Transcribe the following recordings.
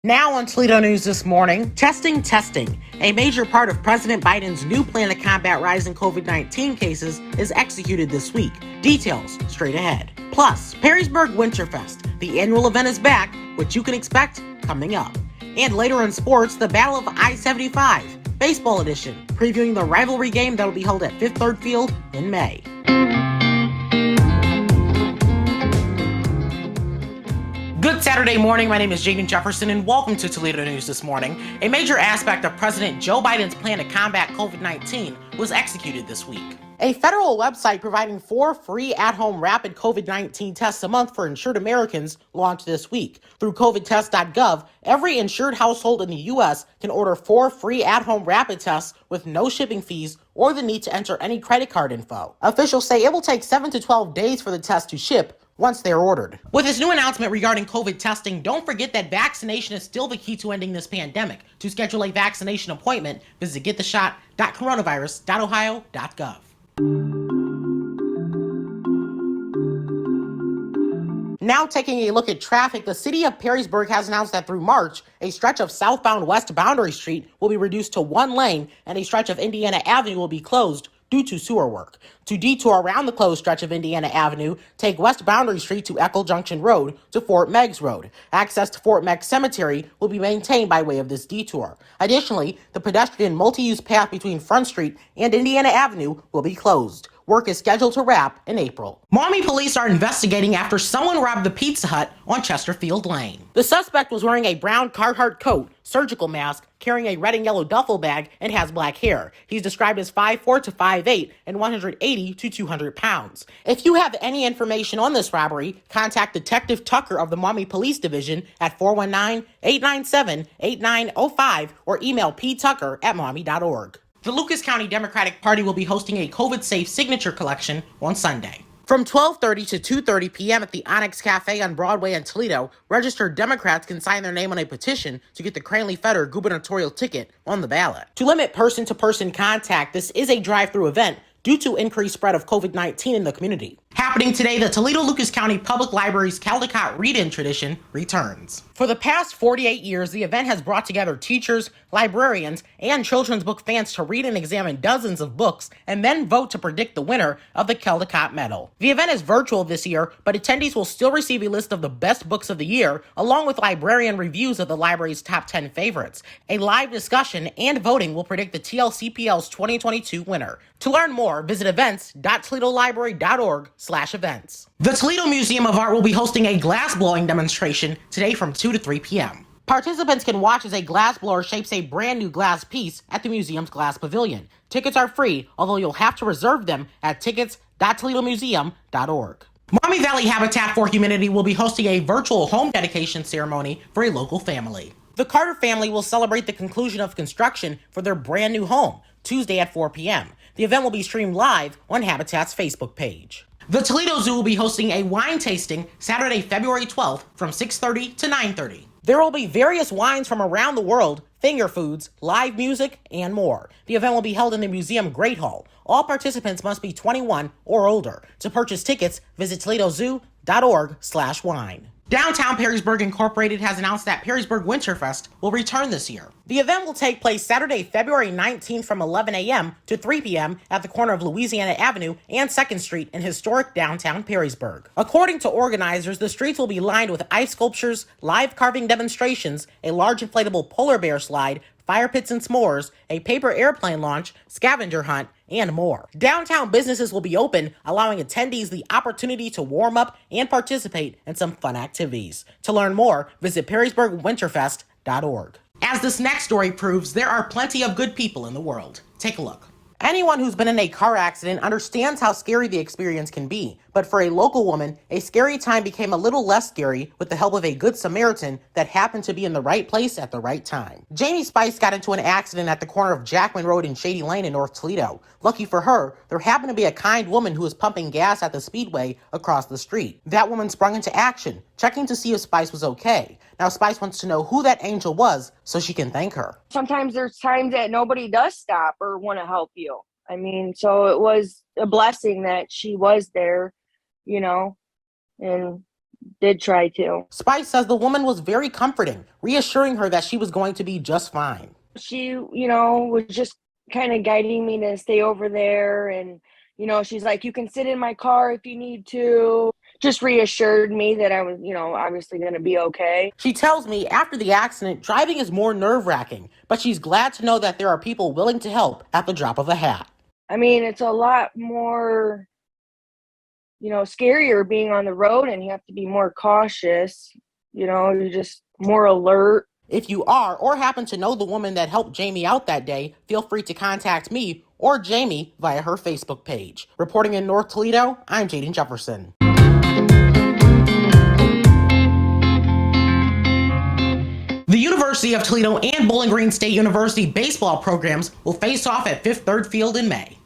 Now on Toledo News this morning, testing. A major part of President Biden's new plan to combat rising COVID-19 cases is executed this week. Details straight ahead. Plus, Perrysburg Winterfest. The annual event is back, which you can expect coming up. And later in sports, the Battle of I-75, Baseball Edition, previewing the rivalry game that will be held at Fifth Third Field in May. Good Saturday morning. My name is Jaden Jefferson, and welcome to Toledo News this morning. A major aspect of President Joe Biden's plan to combat COVID-19 was executed this week. A federal website providing 4 free at-home rapid COVID-19 tests a month for insured Americans launched this week. Through covidtest.gov, every insured household in the U.S. can order 4 free at-home rapid tests with no shipping fees or the need to enter any credit card info. Officials say it will take 7 to 12 days for the test to ship once they're ordered. With this new announcement regarding COVID testing, don't forget that vaccination is still the key to ending this pandemic. To schedule a vaccination appointment, visit gettheshot.coronavirus.ohio.gov. Now taking a look at traffic, the city of Perrysburg has announced that through March, a stretch of southbound West Boundary Street will be reduced to 1 lane and a stretch of Indiana Avenue will be closed due to sewer work. To detour around the closed stretch of Indiana Avenue, take West Boundary Street to Eckel Junction Road to Fort Meigs Road. Access to Fort Meigs Cemetery will be maintained by way of this detour. Additionally, the pedestrian multi-use path between Front Street and Indiana Avenue will be closed. Work is scheduled to wrap in April. Maumee police are investigating after someone robbed the Pizza Hut on Chesterfield Lane. The suspect was wearing a brown Carhartt coat, surgical mask, carrying a red and yellow duffel bag, and has black hair. He's described as 5'4" to 5'8" and 180 to 200 pounds. If you have any information on this robbery, contact Detective Tucker of the Maumee Police Division at 419-897-8905 or email ptucker@maumee.org. The Lucas County Democratic Party will be hosting a COVID-safe signature collection on Sunday. From 12:30 to 2:30 p.m. at the Onyx Cafe on Broadway in Toledo, registered Democrats can sign their name on a petition to get the Cranley-Feder gubernatorial ticket on the ballot. To limit person-to-person contact, this is a drive-through event due to increased spread of COVID-19 in the community. Happening today, the Toledo-Lucas County Public Library's Caldecott Read-In tradition returns. For the past 48 years, the event has brought together teachers, librarians, and children's book fans to read and examine dozens of books and then vote to predict the winner of the Caldecott Medal. The event is virtual this year, but attendees will still receive a list of the best books of the year, along with librarian reviews of the library's top 10 favorites. A live discussion and voting will predict the TLCPL's 2022 winner. To learn more, visit events.toledolibrary.org/events. The Toledo Museum of Art will be hosting a glass blowing demonstration today from 2 to 3 p.m. Participants can watch as a glassblower shapes a brand new glass piece at the museum's glass pavilion. Tickets are free, although you'll have to reserve them at tickets.toledomuseum.org. Maumee Valley Habitat for Humanity will be hosting a virtual home dedication ceremony for a local family. The Carter family will celebrate the conclusion of construction for their brand new home Tuesday at 4 p.m. The event will be streamed live on Habitat's Facebook page. The Toledo Zoo will be hosting a wine tasting Saturday, February 12th from 6:30 to 9:30. There will be various wines from around the world, finger foods, live music, and more. The event will be held in the museum Great Hall. All participants must be 21 or older. To purchase tickets, visit toledozoo.org/wine. Downtown Perrysburg Incorporated has announced that Perrysburg Winterfest will return this year. The event will take place Saturday, February 19th from 11 a.m. to 3 p.m. at the corner of Louisiana Avenue and 2nd Street in historic downtown Perrysburg. According to organizers, the streets will be lined with ice sculptures, live carving demonstrations, a large inflatable polar bear slide, fire pits and s'mores, a paper airplane launch, scavenger hunt, and more. Downtown businesses will be open, allowing attendees the opportunity to warm up and participate in some fun activities. To learn more, visit perrysburgwinterfest.org. As this next story proves, there are plenty of good people in the world. Take a look. Anyone who's been in a car accident understands how scary the experience can be, but for a local woman, a scary time became a little less scary with the help of a good Samaritan that happened to be in the right place at the right time. Jamie Spice got into an accident at the corner of Jackman Road and Shady Lane in North Toledo. Lucky for her, there happened to be a kind woman who was pumping gas at the speedway across the street. That woman sprung into action, checking to see if Spice was okay. Now Spice wants to know who that angel was so she can thank her. Sometimes there's times that nobody does stop or want to help you. I mean, so it was a blessing that she was there, you know, and Did try to. Spice says the woman was very comforting, reassuring her that she was going to be just fine. She, was just kind of guiding me to stay over there. And, she's like, you can sit in my car if you need to. Just reassured me that I was, obviously going to be okay. She tells me after the accident, driving is more nerve-wracking, but she's glad to know that there are people willing to help at the drop of a hat. I mean, it's a lot more, scarier being on the road, and you have to be more cautious. You're just more alert. If you are or happen to know the woman that helped Jamie out that day, feel free to contact me or Jamie via her Facebook page. Reporting in North Toledo, I'm Jaden Jefferson. The University of Toledo and Bowling Green State University baseball programs will face off at Fifth Third Field in May.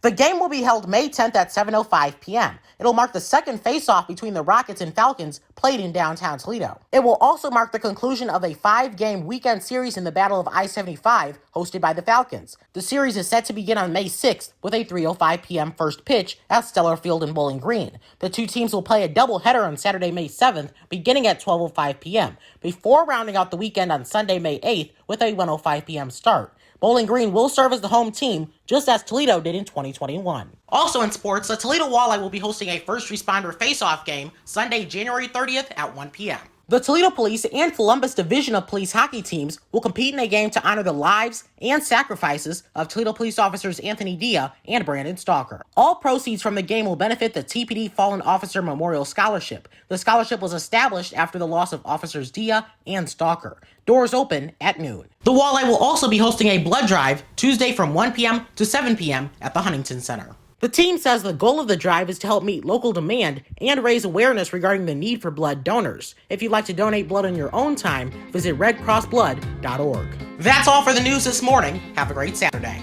The game will be held May 10th at 7:05 p.m. It'll mark the second face-off between the Rockets and Falcons played in downtown Toledo. It will also mark the conclusion of a 5-game weekend series in the Battle of I-75 hosted by the Falcons. The series is set to begin on May 6th with a 3:05 p.m. first pitch at Stellar Field in Bowling Green. The two teams will play a doubleheader on Saturday, May 7th, beginning at 12:05 p.m., before rounding out the weekend on Sunday, May 8th, with a 1:05 p.m. start. Bowling Green will serve as the home team, just as Toledo did in 2021. Also in sports, the Toledo Walleye will be hosting a first responder face-off game Sunday, January 30th at 1 p.m. The Toledo Police and Columbus Division of Police hockey teams will compete in a game to honor the lives and sacrifices of Toledo police officers Anthony Dia and Brandon Stalker. All proceeds from the game will benefit the TPD Fallen Officer Memorial Scholarship. The scholarship was established after the loss of officers Dia and Stalker. Doors open at noon. The Walleye will also be hosting a blood drive Tuesday from 1 p.m. to 7 p.m. at the Huntington Center. The team says the goal of the drive is to help meet local demand and raise awareness regarding the need for blood donors. If you'd like to donate blood on your own time, visit redcrossblood.org. That's all for the news this morning. Have a great Saturday.